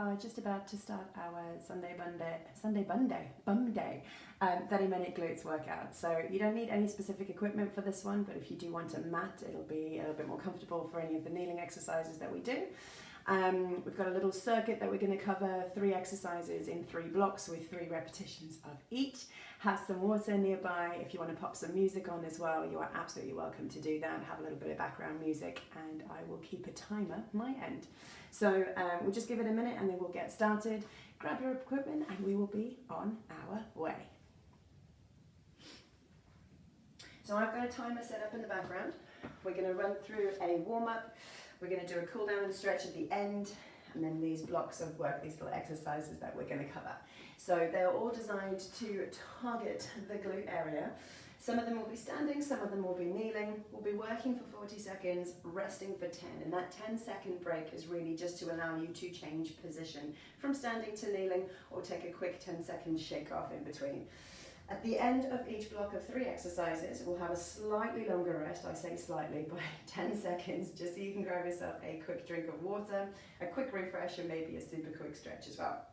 are just about to start our Sunday Bumday 30-minute glutes workout. So you don't need any specific equipment for this one, but if you do want a mat, it'll be a little bit more comfortable for any of the kneeling exercises that we do. We've got a little circuit that we're going to cover 3 exercises in 3 blocks with 3 repetitions of each. Have some water nearby. If you want to pop some music on as well, you are absolutely welcome to do that. Have a little bit of background music, and I will keep a timer my end. So we'll just give it a minute and then we'll get started. Grab your equipment and we will be on our way. So I've got a timer set up in the background. We're going to run through a warm-up. We're going to do a cool down and stretch at the end, and then these blocks of work, these little exercises that we're going to cover. So they're all designed to target the glute area. Some of them will be standing, some of them will be kneeling. We'll be working for 40 seconds, resting for 10, and that 10-second break is really just to allow you to change position from standing to kneeling, or take a quick 10-second shake off in between. At the end of each block of 3 exercises, we'll have a slightly longer rest. I say slightly, by 10 seconds, just so you can grab yourself a quick drink of water, a quick refresh, and maybe a super quick stretch as well.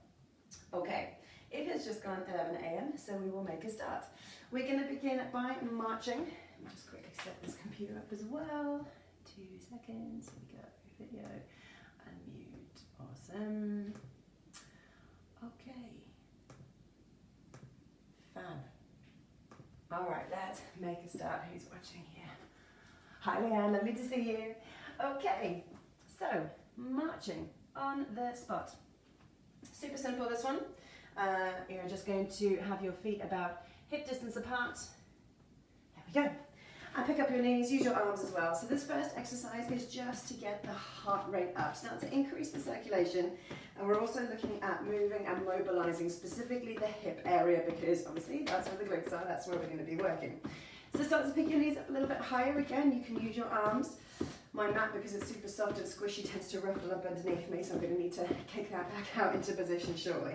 Okay, it has just gone 11 a.m., so we will make a start. We're going to begin by marching. Let me just quickly set this computer up as well. 2 seconds, we go, video, unmute, awesome. Okay. Fab. All right, let's make a start. Who's watching here? Hi Leanne, lovely to see you. Okay, so marching on the spot. Super simple, this one. You're just going to have your feet about hip distance apart. There we go. And pick up your knees, use your arms as well. So this first exercise is just to get the heart rate up. So that's to increase the circulation. And we're also looking at moving and mobilizing specifically the hip area, because obviously that's where the glutes are, that's where we're going to be working. So start to pick your knees up a little bit higher. Again, you can use your arms. My mat, because it's super soft and squishy, tends to ruffle up underneath me, so I'm going to need to kick that back out into position shortly.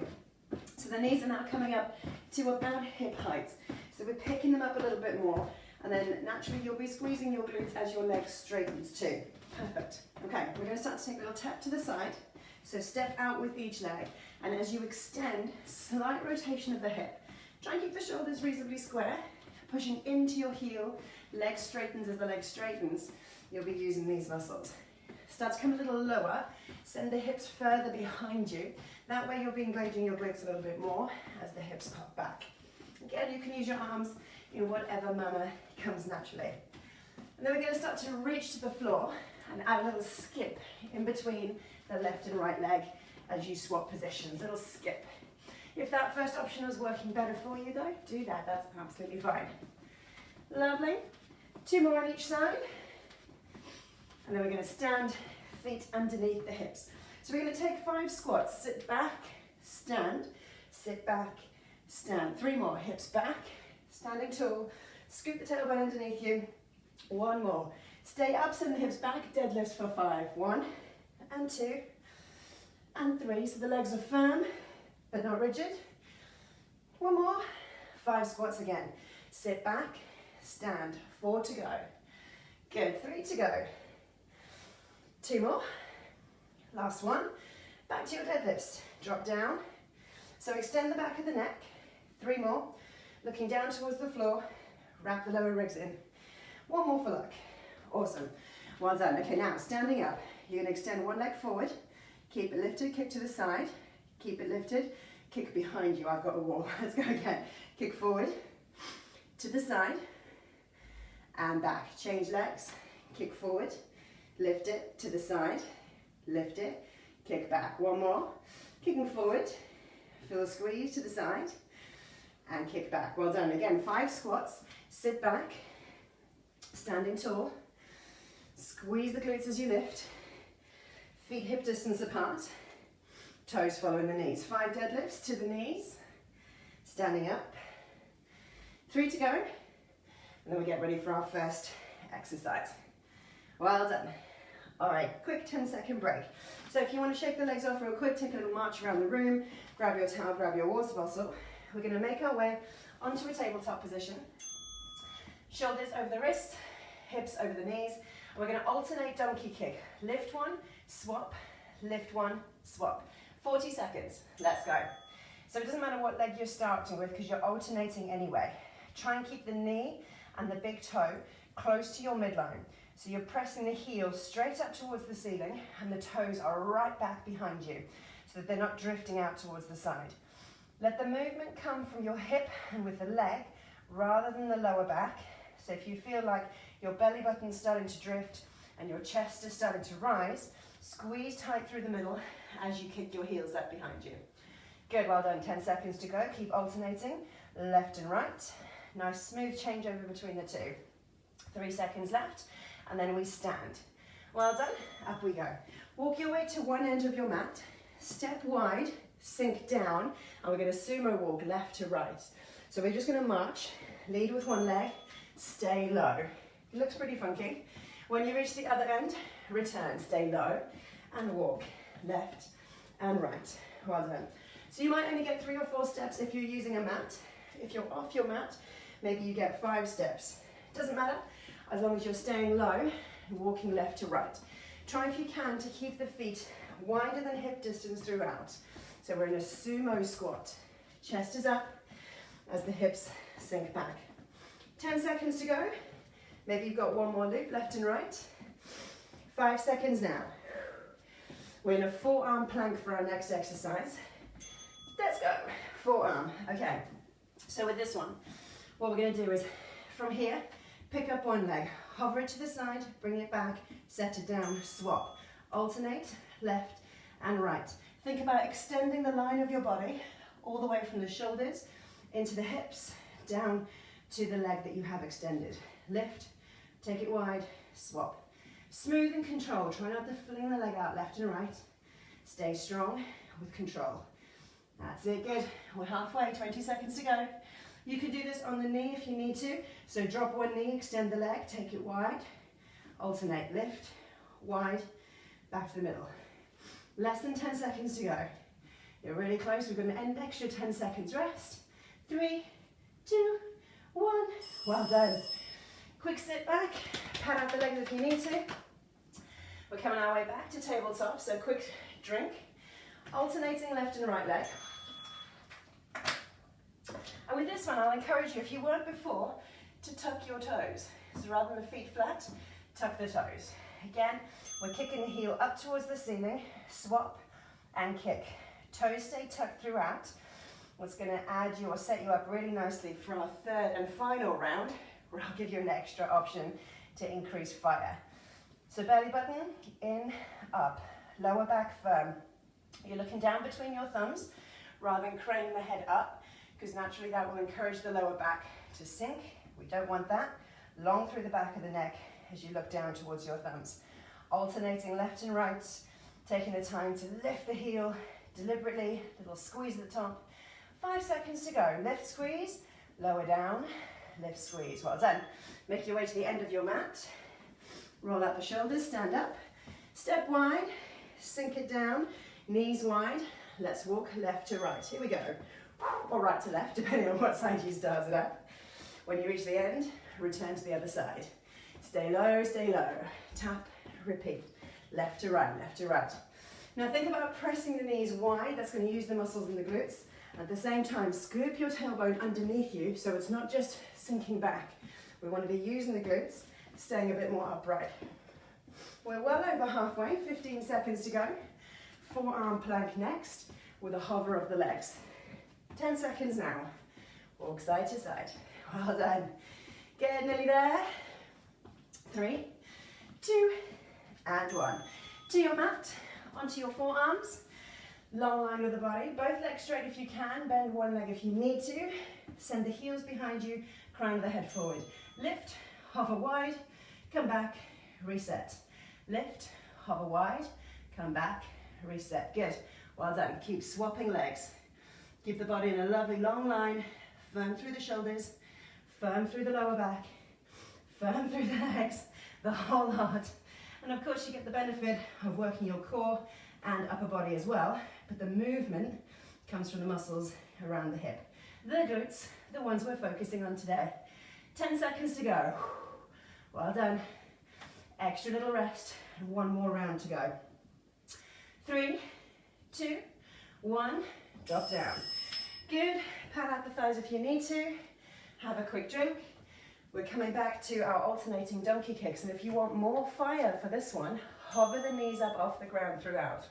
So the knees are now coming up to about hip height. So we're picking them up a little bit more. And then naturally you'll be squeezing your glutes as your leg straightens too. Perfect. Okay, we're going to start to take a little tap to the side. So step out with each leg. And as you extend, slight rotation of the hip. Try and keep the shoulders reasonably square. Pushing into your heel, leg straightens as the leg straightens. You'll be using these muscles. Start to come a little lower. Send the hips further behind you. That way you'll be engaging your glutes a little bit more as the hips pop back. Again, you can use your arms in whatever manner comes naturally. And then we're going to start to reach to the floor and add a little skip in between the left and right leg as you swap positions, little skip. If that first option was working better for you though, do that, that's absolutely fine. Lovely. 2 more on each side. And then we're going to stand, feet underneath the hips. So we're going to take 5 squats. Sit back, stand, sit back, stand. 3 more, hips back, standing tall, scoop the tailbone underneath you. 1 more. Stay up, send the hips back, deadlifts for 5. 1 and 2 and 3. So the legs are firm, but not rigid. 1 more. 5 squats again. Sit back, stand. 4 to go. Good, 3 to go. 2 more. Last one. Back to your deadlifts. Drop down. So extend the back of the neck. 3 more. Looking down towards the floor. Wrap the lower ribs in. 1 more for luck. Awesome. Well done. Okay, now standing up. You're going to extend one leg forward. Keep it lifted. Kick to the side. Keep it lifted. Kick behind you. I've got a wall. Let's go again. Kick forward. To the side. And back. Change legs. Kick forward. Lift it to the side. Lift it. Kick back. 1 more. Kicking forward. Feel a squeeze to the side. And kick back. Well done. Again, 5 squats. Sit back. Standing tall. Squeeze the glutes as you lift. Feet hip distance apart. Toes following the knees. 5 deadlifts to the knees. Standing up. 3 to go. And then we get ready for our first exercise. Well done. All right, quick 10-second break. So if you want to shake the legs off real quick, take a little march around the room, grab your towel, grab your water bottle. We're going to make our way onto a tabletop position. Shoulders over the wrists, hips over the knees. And we're going to alternate donkey kick. Lift 1, swap, lift 1, swap. 40 seconds. Let's go. So it doesn't matter what leg you're starting with because you're alternating anyway. Try and keep the knee and the big toe close to your midline. So you're pressing the heel straight up towards the ceiling and the toes are right back behind you so that they're not drifting out towards the side. Let the movement come from your hip and with the leg rather than the lower back. So if you feel like your belly button's starting to drift and your chest is starting to rise, squeeze tight through the middle as you kick your heels up behind you. Good, well done. 10 seconds to go. Keep alternating, left and right. Nice smooth changeover between the two. 3 seconds left, and then we stand. Well done, up we go. Walk your way to one end of your mat, step wide, sink down, and we're gonna sumo walk left to right. So we're just gonna march, lead with one leg, stay low. It looks pretty funky. When you reach the other end, return, stay low, and walk left and right. Well done. So you might only get 3 or 4 steps if you're using a mat. If you're off your mat, maybe you get 5 steps. Doesn't matter, as long as you're staying low and walking left to right. Try if you can to keep the feet wider than hip distance throughout. So we're in a sumo squat. Chest is up as the hips sink back. 10 seconds to go. Maybe you've got one more loop left and right. 5 seconds now. We're in a forearm plank for our next exercise. Let's go. Forearm. Okay. So with this one, what we're going to do is from here, pick up one leg, hover it to the side, bring it back, set it down, swap. Alternate, left and right. Think about extending the line of your body all the way from the shoulders into the hips, down to the leg that you have extended. Lift, take it wide, swap. Smooth and control. Try not to fling the leg out left and right. Stay strong with control. That's it, good. We're halfway, 20 seconds to go. You can do this on the knee if you need to. So drop one knee, extend the leg, take it wide. Alternate, lift, wide, back to the middle. Less than 10 seconds to go. You're really close. We're going to end extra 10 seconds rest. 3, 2, 1. Well done. Quick sit back, pat out the legs if you need to. We're coming our way back to tabletop, so quick drink. Alternating left and right leg. And with this one, I'll encourage you, if you weren't before, to tuck your toes. So rather than the feet flat, tuck the toes. Again, we're kicking the heel up towards the ceiling, swap and kick. Toes stay tucked throughout. What's going to add you or set you up really nicely for our third and final round, where I'll give you an extra option to increase fire. So belly button, in, up, lower back firm. You're looking down between your thumbs rather than craning the head up, because naturally that will encourage the lower back to sink. We don't want that. Long through the back of the neck as you look down towards your thumbs. Alternating left and right, taking the time to lift the heel deliberately, little squeeze at the top. 5 seconds to go. Lift, squeeze, lower down, lift, squeeze. Well done. Make your way to the end of your mat. Roll out the shoulders, stand up. Step wide, sink it down, knees wide. Let's walk left to right. Here we go. Or right to left, depending on what side you start it at. When you reach the end, return to the other side. Stay low, tap, repeat. Left to right, left to right. Now think about pressing the knees wide. That's going to use the muscles in the glutes. At the same time, scoop your tailbone underneath you so it's not just sinking back. We want to be using the glutes, staying a bit more upright. We're well over halfway, 15 seconds to go. Forearm plank next with a hover of the legs. 10 seconds now. Walk side to side. Well done. Get nearly there. 3, 2, and 1. To your mat, onto your forearms. Long line with the body. Both legs straight if you can. Bend one leg if you need to. Send the heels behind you. Crown the head forward. Lift, hover wide, come back, reset. Lift, hover wide, come back, reset. Good. Well done. Keep swapping legs. Keep the body in a lovely long line. Firm through the shoulders, firm through the lower back, firm through the legs, the whole lot. And of course you get the benefit of working your core and upper body as well, but the movement comes from the muscles around the hip. The glutes, the ones we're focusing on today. 10 seconds to go. Well done. Extra little rest and one more round to go. 3, 2, 1, drop down. Good, pat out the thighs if you need to. Have a quick drink. We're coming back to our alternating donkey kicks, and if you want more fire for this one, hover the knees up off the ground throughout.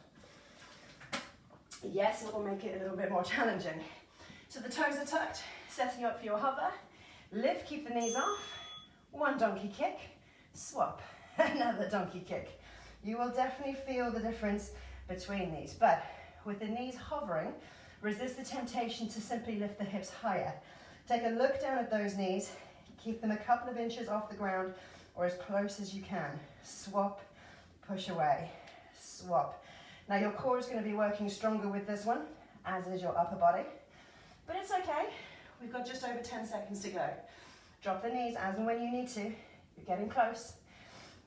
Yes, it will make it a little bit more challenging. So the toes are tucked, setting you up for your hover. Lift, keep the knees off. 1 donkey kick, swap. Another donkey kick. You will definitely feel the difference between these, but with the knees hovering, resist the temptation to simply lift the hips higher. Take a look down at those knees, keep them a couple of inches off the ground or as close as you can. Swap, push away, swap. Now your core is going to be working stronger with this one, as is your upper body, but it's okay. We've got just over 10 seconds to go. Drop the knees as and when you need to. You're getting close.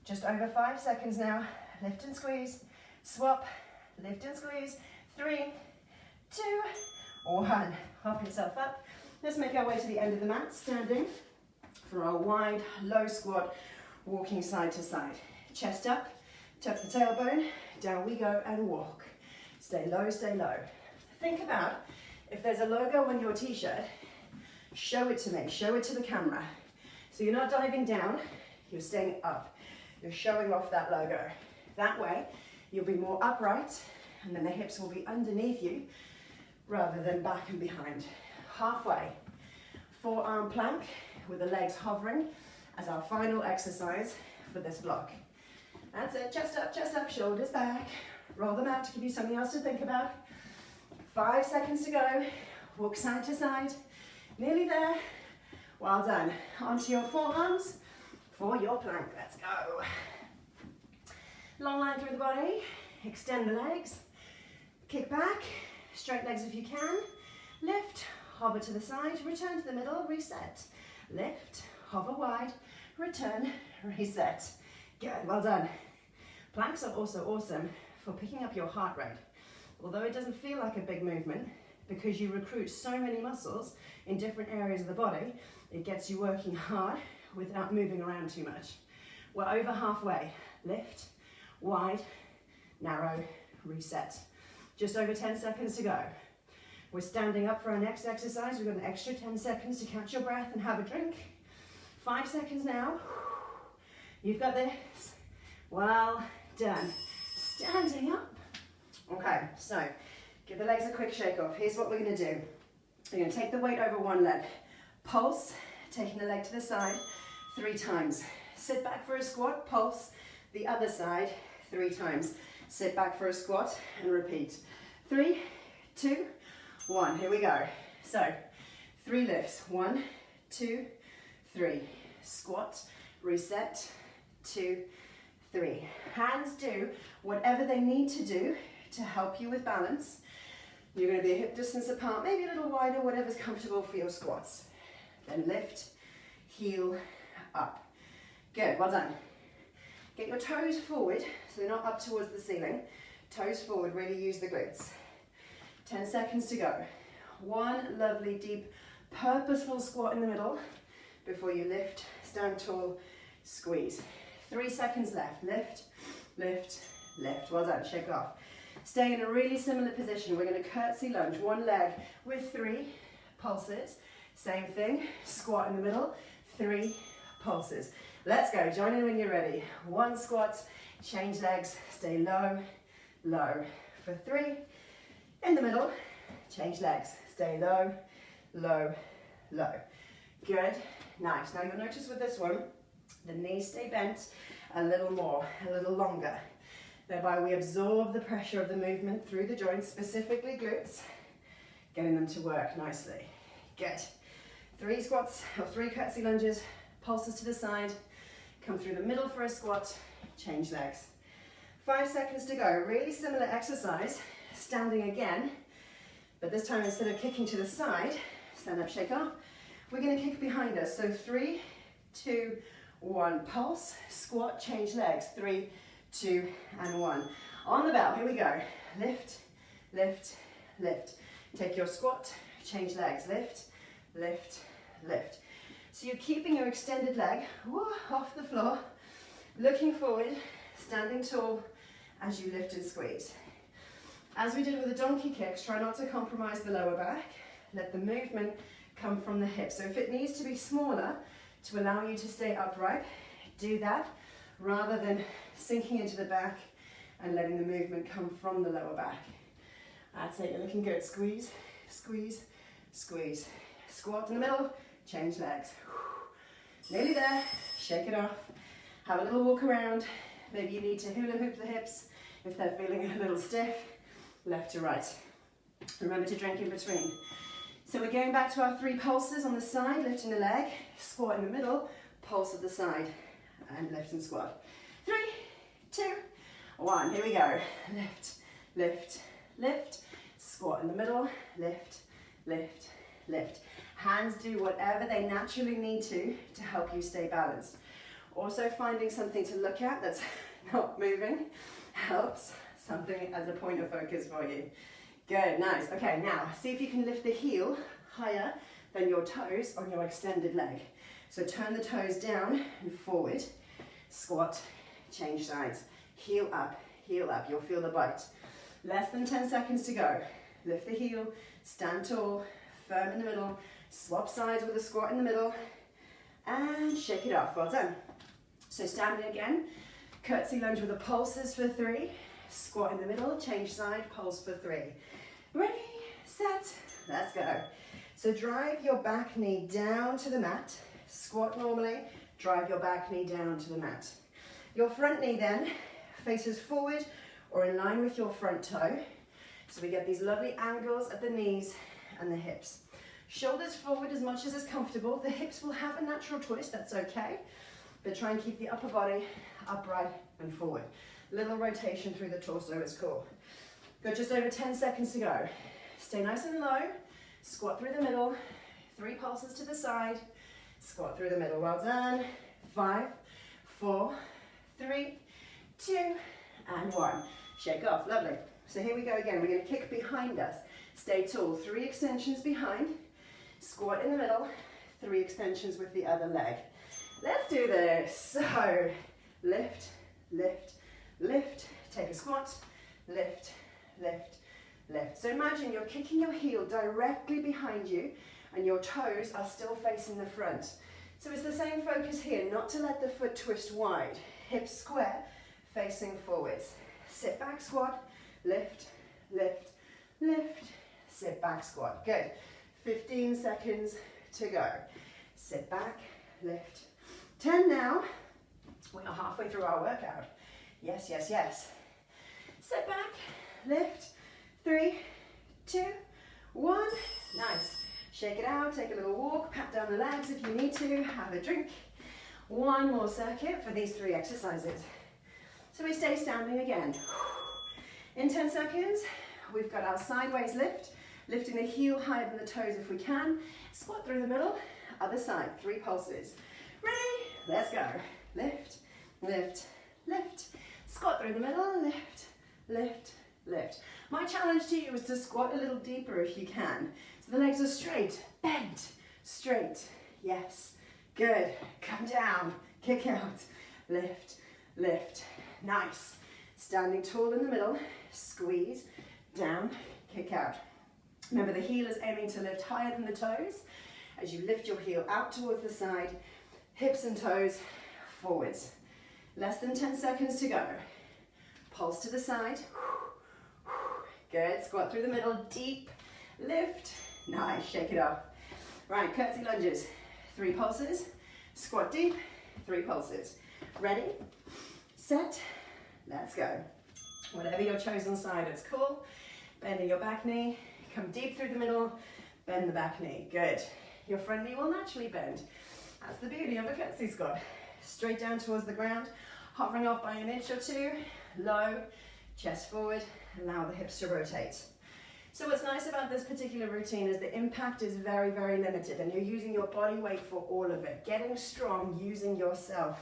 Just over 5 seconds now. Lift and squeeze, swap, lift and squeeze. 3, 2, 1. Hop yourself up. Let's make our way to the end of the mat, standing for our wide, low squat, walking side to side. Chest up, tuck the tailbone, down we go and walk. Stay low, stay low. Think about if there's a logo on your t-shirt, show it to me, show it to the camera. So you're not diving down, you're staying up. You're showing off that logo. That way, you'll be more upright, and then the hips will be underneath you rather than back and behind. Halfway. Forearm plank with the legs hovering as our final exercise for this block. That's it, chest up, shoulders back. Roll them out to give you something else to think about. 5 seconds to go. Walk side to side. Nearly there. Well done. Onto your forearms for your plank. Let's go. Long line through the body. Extend the legs. Kick back. Straight legs if you can. Lift. Hover to the side. Return to the middle. Reset. Lift. Hover wide. Return. Reset. Good. Well done. Planks are also awesome for picking up your heart rate. Although it doesn't feel like a big movement, because you recruit so many muscles in different areas of the body, it gets you working hard without moving around too much. We're over halfway. Lift, wide, narrow, reset. Just over 10 seconds to go. We're standing up for our next exercise. We've got an extra 10 seconds to catch your breath and have a drink. 5 seconds now. You've got this. Well done. Standing up. Okay, so give the legs a quick shake off. Here's what we're going to do. We're going to take the weight over one leg. Pulse, taking the leg to the side 3 times. Sit back for a squat, pulse the other side 3 times. Sit back for a squat and repeat. 3, 2, 1. Here we go. So 3 lifts. 1, 2, 3. Squat, reset, 2, 3. Hands do whatever they need to do to help you with balance. You're going to be a hip distance apart, maybe a little wider, whatever's comfortable for your squats. Then lift, heel, up. Good, well done. Get your toes forward, so they're not up towards the ceiling. Toes forward, really use the glutes. 10 seconds to go. 1 lovely, deep, purposeful squat in the middle before you lift, stand tall, squeeze. 3 seconds left. Lift, lift, lift. Well done, shake off. Stay in a really similar position. We're going to curtsy lunge, one leg with 3 pulses. Same thing, squat in the middle, 3 pulses. Let's go, join in when you're ready. 1 squat, change legs, stay low, low. For 3, in the middle, change legs, stay low, low, low. Good, nice. Now you'll notice with this one, the knees stay bent a little more, a little longer. Thereby we absorb the pressure of the movement through the joints, specifically glutes, getting them to work nicely. Good. 3 squats, or 3 curtsy lunges, pulses to the side, come through the middle for a squat, change legs. 5 seconds to go. Really similar exercise, standing again, but this time instead of kicking to the side, stand up, shake off, we're going to kick behind us. So 3, 2, 1, pulse, squat, change legs, 3, 2, and 1. On the bell, here we go. Lift, lift, lift. Take your squat, change legs, lift, lift, lift. So you're keeping your extended leg off the floor, looking forward, standing tall as you lift and squeeze. As we did with the donkey kicks, try not to compromise the lower back. Let the movement come from the hips. So if it needs to be smaller to allow you to stay upright, do that rather than sinking into the back and letting the movement come from the lower back. That's it, you're looking good. Squeeze, squeeze, squeeze. Squat in the middle, change legs. Nearly there, shake it off. Have a little walk around. Maybe you need to hula hoop the hips if they're feeling a little stiff. Left to right. Remember to drink in between. So we're going back to our 3 pulses on the side, lifting the leg, squat in the middle, pulse at the side, and lift and squat. 3, 2, 1, here we go. Lift, lift, lift, squat in the middle, lift, lift, lift. Hands do whatever they naturally need to help you stay balanced. Also finding something to look at that's not moving helps, something as a point of focus for you. Good, nice. Okay, now see if you can lift the heel higher than your toes on your extended leg. So turn the toes down and forward, squat, change sides, heel up, you'll feel the bite. Less than 10 seconds to go. Lift the heel, stand tall, firm in the middle, swap sides with a squat in the middle, and shake it off. Well done. So standing again, curtsy lunge with the pulses for 3, squat in the middle, change side, pulse for 3. Ready, set, let's go. So drive your back knee down to the mat, squat normally, drive your back knee down to the mat. Your front knee then faces forward or in line with your front toe. So we get these lovely angles at the knees and the hips. Shoulders forward as much as is comfortable. The hips will have a natural twist, that's okay. But try and keep the upper body upright and forward. Little rotation through the torso is cool. Got just over 10 seconds to go. Stay nice and low. Squat through the middle. 3 pulses to the side. Squat through the middle. Well done. 5, 4, 3, 2, and 1. Shake off. Lovely. So here we go again. We're going to kick behind us. Stay tall. 3 extensions behind. Squat in the middle. 3 extensions with the other leg. Let's do this. So lift, lift, lift. Take a squat. Lift, lift, lift. So imagine you're kicking your heel directly behind you and your toes are still facing the front. So it's the same focus here, not to let the foot twist wide. Hips square, facing forwards. Sit back squat, lift, lift, lift, sit back squat. Good. 15 seconds to go. Sit back, lift. 10 now. We are halfway through our workout. Yes, yes, yes. Sit back, lift. 3, 2, 1. Nice. Shake it out, take a little walk, pat down the legs if you need to, have a drink. 1 more circuit for these 3 exercises. So we stay standing again. In 10 seconds, we've got our sideways lift, lifting the heel higher than the toes if we can. Squat through the middle, other side, 3 pulses. Ready? Let's go. Lift, lift, lift. Squat through the middle, lift, lift, lift. My challenge to you is to squat a little deeper if you can. So the legs are straight, bent, straight. Yes, good. Come down, kick out, lift, lift. Nice. Standing tall in the middle, squeeze, down, kick out. Remember the heel is aiming to lift higher than the toes. As you lift your heel out towards the side, hips and toes forwards. Less than 10 seconds to go. Pulse to the side. Good, squat through the middle, deep, lift. Nice, shake it off. Right, curtsy lunges. 3 pulses, squat deep, 3 pulses. Ready, set, let's go. Whatever your chosen side, it's cool. Bending your back knee, come deep through the middle, bend the back knee. Good. Your front knee will naturally bend. That's the beauty of a curtsy squat. Straight down towards the ground, hovering off by an inch or 2, low, chest forward, allow the hips to rotate. So what's nice about this particular routine is the impact is very, very limited and you're using your body weight for all of it. Getting strong using yourself.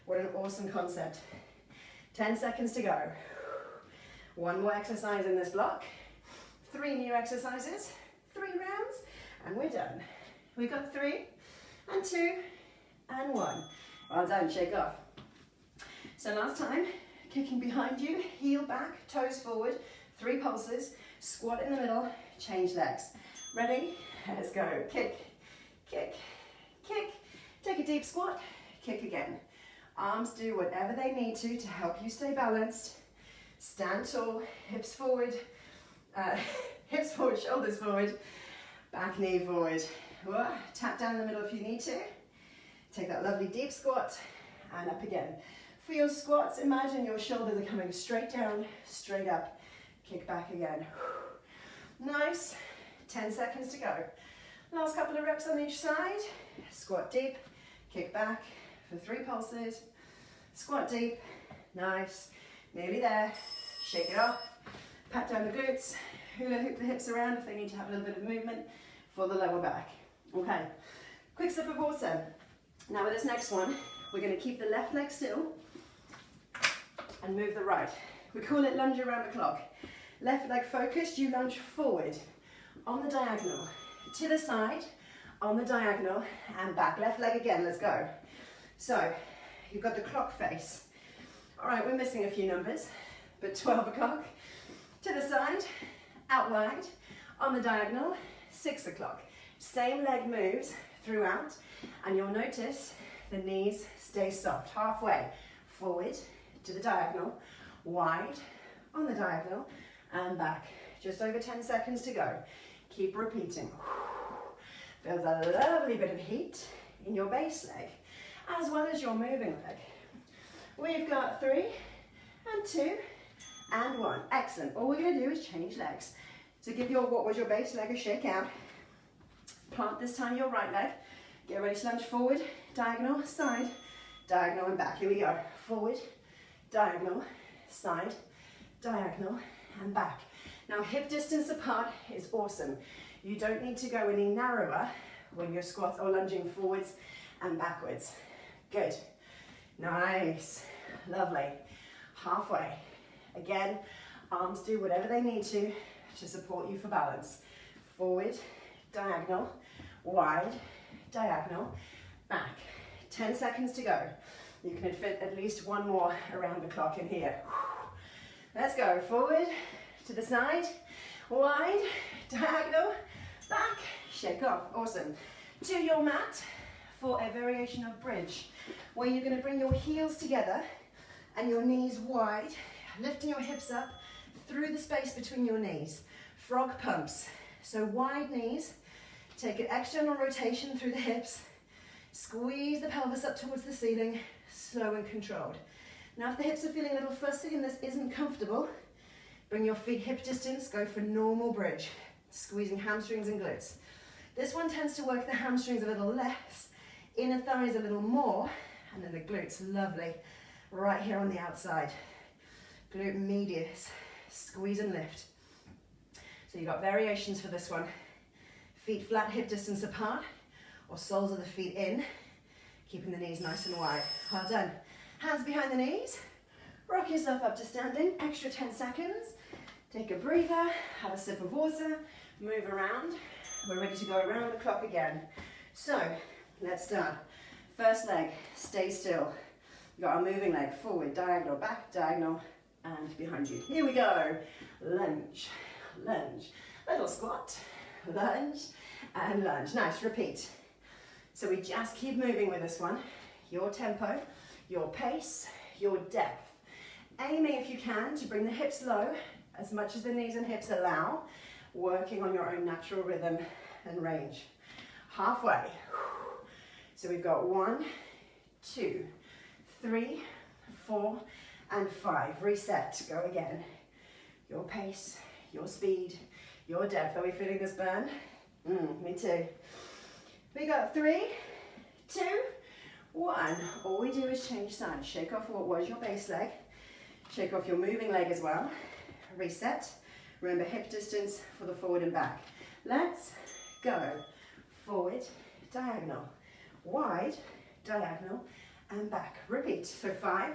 What an awesome concept. 10 seconds to go. 1 more exercise in this block. 3 new exercises, 3 rounds, and we're done. We've got 3 and 2 and 1. Well done, shake off. So last time, kicking behind you, heel back, toes forward, 3 pulses, squat in the middle, change legs. Ready? Let's go. Kick, kick, kick. Take a deep squat, kick again. Arms do whatever they need to help you stay balanced. Stand tall, hips forward, shoulders forward, back knee forward. Tap down in the middle if you need to. Take that lovely deep squat and up again. For your squats, imagine your shoulders are coming straight down, straight up. Kick back again. Nice. 10 seconds to go. Last couple of reps on each side. Squat deep, kick back for 3 pulses. Squat deep. Nice. Nearly there. Shake it off. Pat down the glutes. Hula hoop the hips around if they need to have a little bit of movement for the lower back. Okay. Quick sip of water. Now with this next one, we're going to keep the left leg still and move the right. We call it lunge around the clock. Left leg focused, you lunge forward on the diagonal, to the side, on the diagonal, and back. Left leg again, let's go. So, you've got the clock face. All right, we're missing a few numbers, but 12 o'clock, to the side, out wide, on the diagonal, 6 o'clock. Same leg moves throughout, and you'll notice the knees stay soft. Halfway, forward, to the diagonal, wide, on the diagonal, and back. Just over 10 seconds to go. Keep repeating. There's a lovely bit of heat in your base leg, as well as your moving leg. We've got 3, and 2, and 1. Excellent. All we're going to do is change legs. So give your, what was your base leg, a shake out. Plant this time your right leg. Get ready to lunge forward, diagonal, side, diagonal, and back. Here we go. Forward, diagonal, side, diagonal, and back. Now hip distance apart is awesome. You don't need to go any narrower when you're squats or lunging forwards and backwards. Good. Nice. Lovely. Halfway. Again, arms do whatever they need to support you for balance. Forward, diagonal, wide, diagonal, back. 10 seconds to go. You can fit at least 1 more around the clock in here. Let's go. Forward, to the side, wide, diagonal, back, shake off. Awesome. To your mat for a variation of bridge, where you're going to bring your heels together and your knees wide, lifting your hips up through the space between your knees. Frog pumps. So wide knees, take an external rotation through the hips, squeeze the pelvis up towards the ceiling, slow and controlled. Now if the hips are feeling a little fussy and this isn't comfortable, bring your feet hip distance, go for normal bridge, squeezing hamstrings and glutes. This one tends to work the hamstrings a little less, inner thighs a little more, and then the glutes, lovely, right here on the outside. Glute medius, squeeze and lift. So you've got variations for this one. Feet flat, hip distance apart, or soles of the feet in, keeping the knees nice and wide. Well done. Hands behind the knees. Rock yourself up to standing, extra 10 seconds. Take a breather, have a sip of water, move around. We're ready to go around the clock again. So, let's start. First leg, stay still. We've got our moving leg, forward, diagonal, back, diagonal, and behind you. Here we go. Lunge, lunge, little squat, lunge, and lunge. Nice, repeat. So we just keep moving with this one. Your tempo, your pace, your depth. Aiming, if you can, to bring the hips low, as much as the knees and hips allow, working on your own natural rhythm and range. Halfway. So we've got 1, 2, 3, 4, and 5. Reset, go again. Your pace, your speed, your depth. Are we feeling this burn? Me too. We got 3, 2, 1. All we do is change sides. Shake off what was your base leg. Shake off your moving leg as well. Reset. Remember hip distance for the forward and back. Let's go. Forward, diagonal, wide, diagonal, and back. Repeat. So 5,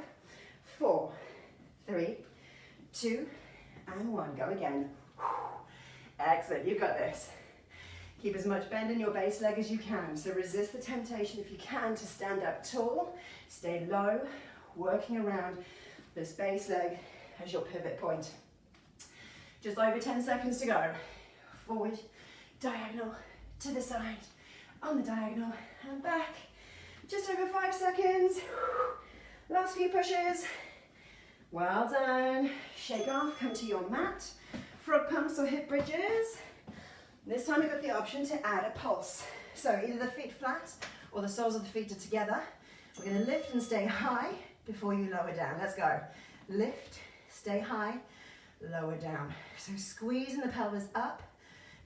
4, 3, 2, and 1. Go again. Excellent. You've got this. Keep as much bend in your base leg as you can. So resist the temptation, if you can, to stand up tall. Stay low, working around this base leg as your pivot point. Just over 10 seconds to go. Forward, diagonal, to the side, on the diagonal, and back. Just over 5 seconds. Last few pushes. Well done. Shake off, come to your mat. Frog pumps or hip bridges. This time we've got the option to add a pulse. So either the feet flat or the soles of the feet are together. We're going to lift and stay high before you lower down. Let's go. Lift, stay high, lower down. So squeezing the pelvis up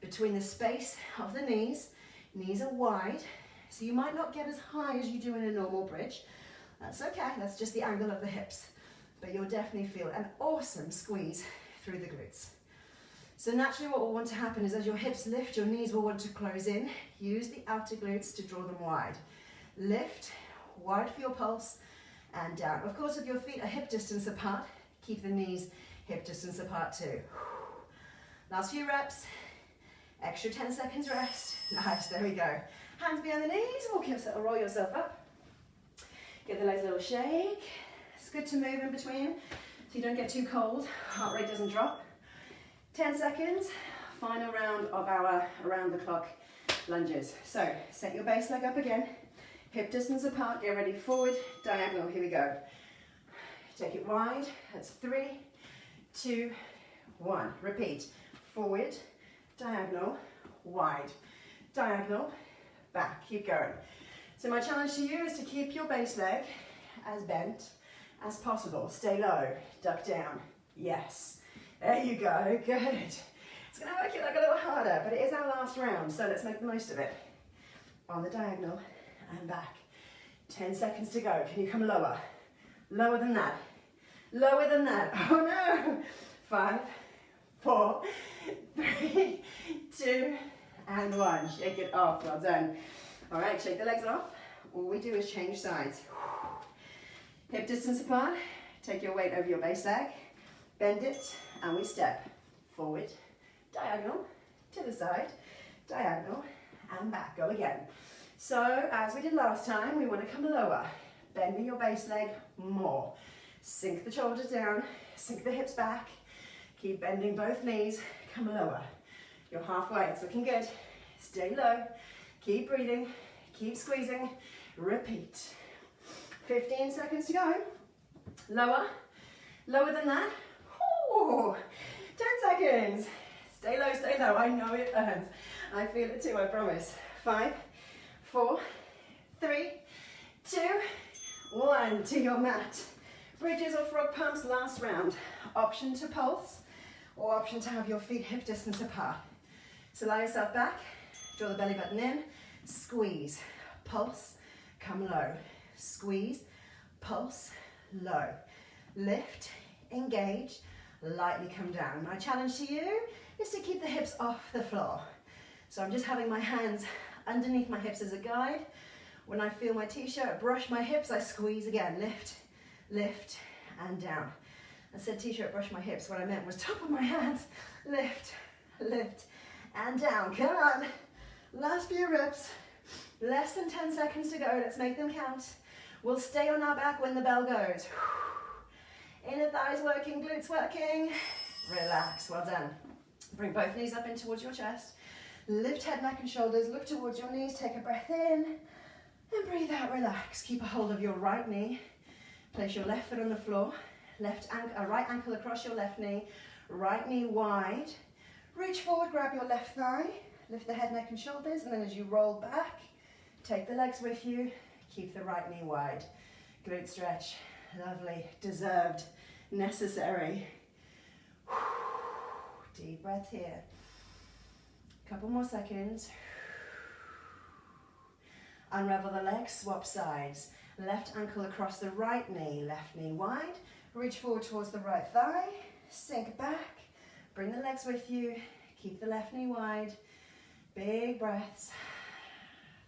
between the space of the knees. Knees are wide, so you might not get as high as you do in a normal bridge. That's okay, that's just the angle of the hips. But you'll definitely feel an awesome squeeze through the glutes. So naturally what will want to happen is as your hips lift, your knees will want to close in. Use the outer glutes to draw them wide. Lift, wide for your pulse, and down. Of course, if your feet are hip distance apart, keep the knees hip distance apart too. Last few reps. Extra 10 seconds rest. Nice, there we go. Hands behind the knees, walk yourself, roll yourself up. Give the legs a little shake. It's good to move in between so you don't get too cold, heart rate doesn't drop. 10 seconds, final round of our around the clock lunges. So set your base leg up again, hip distance apart, get ready, forward, diagonal, here we go. Take it wide, that's 3, 2, 1. Repeat, forward, diagonal, wide, diagonal, back, keep going. So my challenge to you is to keep your base leg as bent as possible. Stay low, duck down, yes. There you go, good. It's gonna make it look a little harder, but it is our last round, so let's make the most of it. On the diagonal and back. 10 seconds to go, can you come lower? Lower than that, lower than that, oh no. 5, 4, 3, 2, and 1. Shake it off, well done. All right, shake the legs off. All we do is change sides. Hip distance apart, take your weight over your base leg, bend it, and we step forward, diagonal, to the side, diagonal, and back. Go again. So, as we did last time, we want to come lower, bending your base leg more. Sink the shoulders down, sink the hips back, keep bending both knees, come lower. You're halfway, it's looking good. Stay low, keep breathing, keep squeezing, repeat. 15 seconds to go. Lower, lower than that. Ooh, 10 seconds. Stay low, I know it burns. I feel it too, I promise. 5, 4, 3, 2, 1, to your mat. Bridges or frog pumps, last round. Option to pulse, or option to have your feet hip distance apart. So lie yourself back, draw the belly button in, squeeze, pulse, come low. Squeeze, pulse, low. Lift, engage, lightly come down. My challenge to you is to keep the hips off the floor. So I'm just having my hands underneath my hips as a guide. When I feel my t-shirt brush my hips, I squeeze again. Lift, lift, and down. I said t-shirt brush my hips. What I meant was top of my hands. Lift, lift, and down. Come on. Last few reps. Less than 10 seconds to go. Let's make them count. We'll stay on our back when the bell goes. Inner thighs working, glutes working. Relax, well done. Bring both knees up in towards your chest. Lift head, neck and shoulders. Look towards your knees. Take a breath in. And breathe out, relax. Keep a hold of your right knee. Place your left foot on the floor. Right ankle across your left knee. Right knee wide. Reach forward, grab your left thigh. Lift the head, neck and shoulders. And then as you roll back, take the legs with you. Keep the right knee wide. Glute stretch. Lovely. Deserved. Necessary. Deep breath here. Couple more seconds. Unravel the legs, swap sides. Left ankle across the right knee, left knee wide. Reach forward towards the right thigh. Sink back. Bring the legs with you. Keep the left knee wide. Big breaths.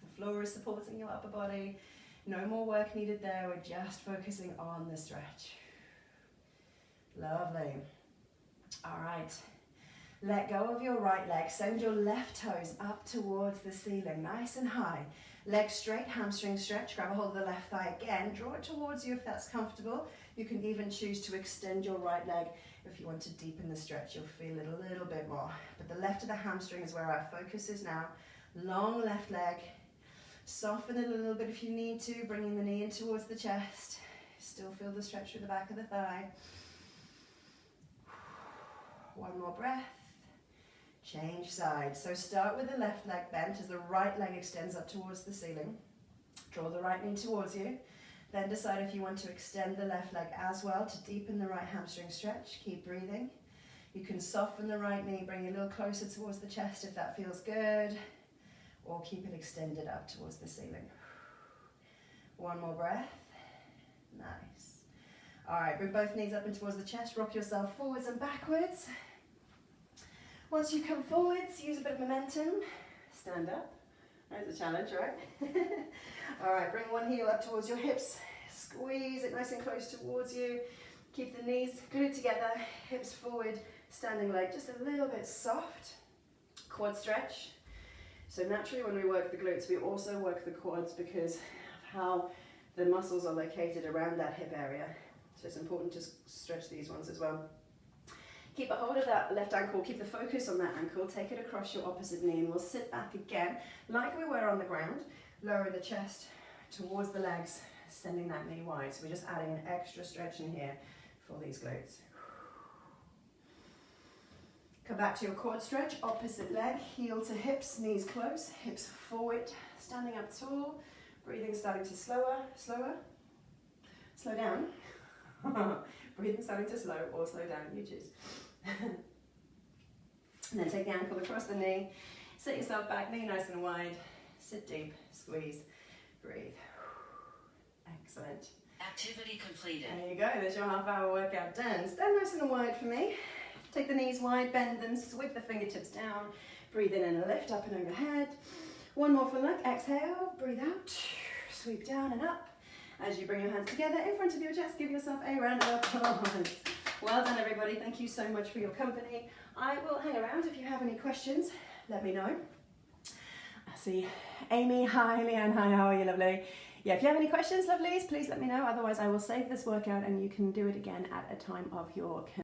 The floor is supporting your upper body. No more work needed there. We're just focusing on the stretch. Lovely. All right. Let go of your right leg. Send your left toes up towards the ceiling, nice and high. Legs straight, hamstring stretch. Grab a hold of the left thigh again. Draw it towards you if that's comfortable. You can even choose to extend your right leg If you want to deepen the stretch, you'll feel it a little bit more. But the left of the hamstring is where our focus is now. Long left leg. Soften it a little bit if you need to, bringing the knee in towards the chest. Still feel the stretch through the back of the thigh. One more breath. Change sides. So start with the left leg bent as the right leg extends up towards the ceiling. Draw the right knee towards you. Then decide if you want to extend the left leg as well to deepen the right hamstring stretch. Keep breathing. You can soften the right knee, bring it a little closer towards the chest if that feels good, or keep it extended up towards the ceiling. One more breath. Nice. All right, bring both knees up and towards the chest. Rock yourself forwards and backwards. Once you come forwards, use a bit of momentum. Stand up. There's a challenge, right? All right, bring one heel up towards your hips. Squeeze it nice and close towards you. Keep the knees glued together, hips forward, standing leg just a little bit soft. Quad stretch. So naturally when we work the glutes, we also work the quads because of how the muscles are located around that hip area. So it's important to stretch these ones as well. Keep a hold of that left ankle, keep the focus on that ankle, take it across your opposite knee, and we'll sit back again like we were on the ground, lower the chest towards the legs, sending that knee wide. So we're just adding an extra stretch in here for these glutes. Come back to your quad stretch, opposite leg, heel to hips, knees close, hips forward, standing up tall, breathing starting to slow down. Breathing starting to slow or slow down, you choose. And then take the ankle across the knee, sit yourself back, knee nice and wide, sit deep, squeeze, breathe. Excellent. Activity completed. There you go, there's your half-hour workout done. Stand nice and wide for me. Take the knees wide, bend them, sweep the fingertips down, breathe in and lift up and overhead. One more for luck, exhale, breathe out, sweep down and up. As you bring your hands together in front of your chest, give yourself a round of applause. Well done, everybody. Thank you so much for your company. I will hang around. If you have any questions, let me know. I see Amy. Hi, Leanne. Hi, how are you, lovely? Yeah, if you have any questions, lovelies, please let me know. Otherwise, I will save this workout and you can do it again at a time of your